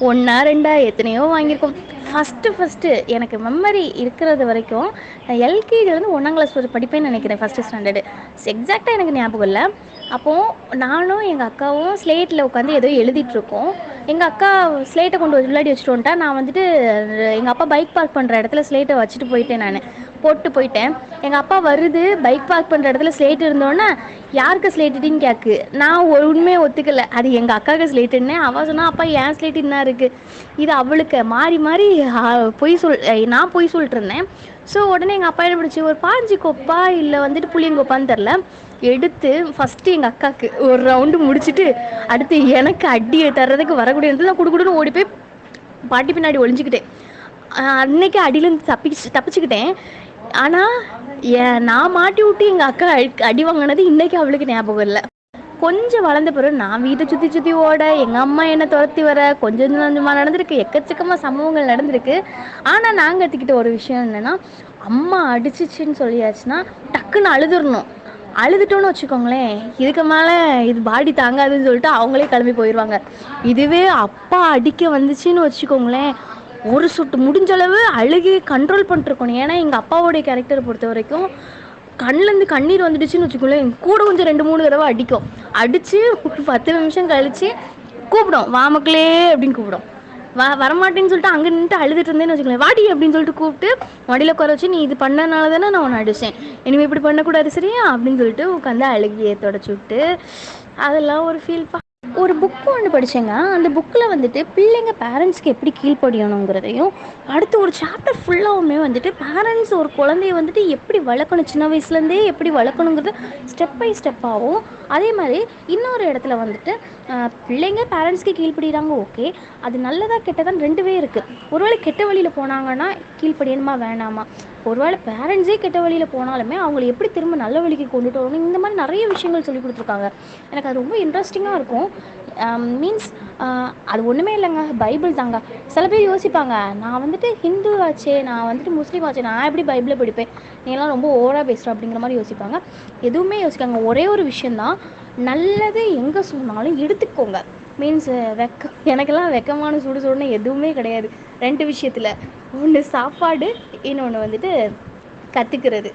ஒன்றா ரெண்டா எத்தனையோ வாங்கியிருக்கோம். ஃபஸ்ட்டு எனக்கு மெமரி இருக்கிறது வரைக்கும் எல்கேஜிலேருந்து 1ஆம் கிளாஸ் படிப்பேன்னு நினைக்கிறேன். ஃபஸ்ட்டு ஸ்டாண்டர்டு எக்ஸாக்டாக எனக்கு ஞாபகம் இல்லை. அப்போது நானும் எங்கள் அக்காவும் ஸ்லேட்டில் உட்காந்து ஏதோ எழுதிட்டுருக்கோம். எங்கள் அக்கா ஸ்லேட்டை கொண்டு விளையாடி வச்சுட்டு வந்துட்டா. நான் வந்துட்டு எங்கள் அப்பா பைக் பார்க் பண்ணுற இடத்துல ஸ்லேட்டை வச்சுட்டு போயிட்டேன். நான் போட்டு போயிட்டேன். எங்கள் அப்பா வருது, பைக் பார்க் பண்ணுற இடத்துல ஸ்லேட் இருந்தோன்னே யாருக்கு ஸ்லேட்டுன்னு கேட்கு. நான் உண்மையை ஒத்துக்கலை, அது எங்கள் அக்காவுக்கு ஸ்லேட்டுன்னு. அவள் சொன்னால் அப்பா ஏன் ஸ்லேட்டு என்ன இருக்குது, இது அவளுக்கு மாறி மாறி நான் பொய் சொல்லிட்டு இருந்தேன். ஸோ உடனே எங்கள் அப்பா என்ன பிடிச்சி ஒரு பாஞ்சி கொப்பா இல்லை வந்துட்டு புளியங்கொப்பான்னு தெரில எடுத்து ஃபஸ்ட்டு எங்கள் அக்காவுக்கு ஒரு ரவுண்டு முடிச்சுட்டு அடுத்து எனக்கு அடியை தர்றதுக்கு வரக்கூடிய இடத்துல நான் குடுக்குடுன்னு ஓடி போய் பாட்டி பின்னாடி ஒளிஞ்சிக்கிட்டேன். அன்னைக்கு அடியிலேருந்து தப்பிச்சுக்கிட்டேன். ஆனால் நான் மாட்டி விட்டு எங்கள் அக்கா அடி வாங்கினது இன்றைக்கி அவளுக்கு ஞாபகம் இல்லை. கொஞ்சம் வளர்ந்த பிறகு நான் வீட்டை சுற்றி ஓட, எங்கள் அம்மா என்னை துரத்தி வர கொஞ்சம் கொஞ்சமாக நடந்திருக்கு. எக்கச்சக்கமாக சம்பவங்கள் நடந்திருக்கு. ஆனால் நாங்கள் கற்றுக்கிட்ட ஒரு விஷயம் என்னென்னா, அம்மா அடிச்சிச்சின்னு சொல்லியாச்சுன்னா டக்குன்னு அழுதுறணும். அழுதுட்டோன்னு வச்சுக்கோங்களேன், இதுக்கு மேலே இது பாடி தாங்காதுன்னு சொல்லிட்டு அவங்களே கிளம்பி போயிடுவாங்க. இதுவே அப்பா அடிக்க வந்துச்சுன்னு வச்சுக்கோங்களேன், ஒரு சொட்டு முடிஞ்சளவு அழுகி கண்ட்ரோல் பண்ணிட்டுருக்கணும். ஏன்னா எங்கள் அப்பாவோடைய கேரக்டரை பொறுத்த வரைக்கும் கண்ணிலேருந்து கண்ணீர் வந்துடுச்சுன்னு வச்சுக்கோங்களேன், கூட கொஞ்சம் 2-3 தடவை அடிக்கும். அடித்து ஒரு 10 நிமிஷம் கழித்து கூப்பிடும், வா மக்களே அப்படின்னு கூப்பிடும். வரமாட்டேன்னு சொல்லிட்டு அங்கே நின்றுட்டு அழுதுட்டு இருந்தேன்னு வச்சுக்கோங்களேன், வாடி அப்படின்னு சொல்லிட்டு கூப்பிட்டு மடியில் உட்கார வச்சு, நீ இது பண்ணனால தானே நான் உன்னை அடித்தேன், இனிமேல் இப்படி பண்ணக்கூடாது சரியா அப்படின்னு சொல்லிட்டு உட்காந்து அழுகியை தொடச்சி விட்டு, அதெல்லாம் ஒரு ஃபீல்ப்பா. ஒரு புக்கு ஒன்று படித்தேங்க. அந்த புக்கில் வந்துட்டு பிள்ளைங்க பேரண்ட்ஸ்க்கு எப்படி கீழ்ப்படியணுங்கிறதையும், அடுத்து ஒரு சாப்டர் ஃபுல்லாகவுமே வந்துட்டு பேரண்ட்ஸ் ஒரு குழந்தைய வந்துட்டு எப்படி வளர்க்கணும், சின்ன வயசுலேருந்தே எப்படி வளர்க்கணுங்கிறது ஸ்டெப் பை ஸ்டெப்பாகவும், அதே மாதிரி இன்னொரு இடத்துல வந்துட்டு பிள்ளைங்க பேரண்ட்ஸ்க்கு கீழ்ப்படுகிறாங்க, ஓகே, அது நல்லதாக கெட்டதான் ரெண்டுவே இருக்குது. ஒருவேளை கெட்ட வழியில் போனாங்கன்னா கீழ்ப்படியணுமா வேணாமா, ஒருவேளை பேரண்ட்ஸே கெட்ட வழியில் போனாலுமே அவங்களை எப்படி திரும்ப நல்ல வழிக்கு கொண்டுட்டு வரணும், இந்த மாதிரி நிறைய விஷயங்கள் சொல்லி கொடுத்துருக்காங்க. எனக்கு அது ரொம்ப இன்ட்ரெஸ்டிங்காக இருக்கும். மீன்ஸ் அது ஒன்றுமே இல்லைங்க, பைபிள் தாங்க. சில பேர் யோசிப்பாங்க, நான் வந்துட்டு ஹிந்து ஆச்சே, நான் வந்துட்டு முஸ்லீம் ஆச்சே, நான் எப்படி பைபிளை படிப்பேன், நீங்களாம் ரொம்ப ஓவராக பேசுகிறோம் அப்படிங்கிற மாதிரி யோசிப்பாங்க. எதுவுமே யோசிக்காங்க. ஒரே ஒரு விஷயந்தான், நல்லது எங்கே சொன்னாலும் எடுத்துக்கோங்க. மீன்ஸ் எனக்கெல்லாம் வெக்கமான சுடுன்னு எதுவுமே கிடையாது. 2 விஷயத்தில், ஒன்று சாப்பாடு, இன்னொன்று வந்துட்டு கற்றுக்கிறது.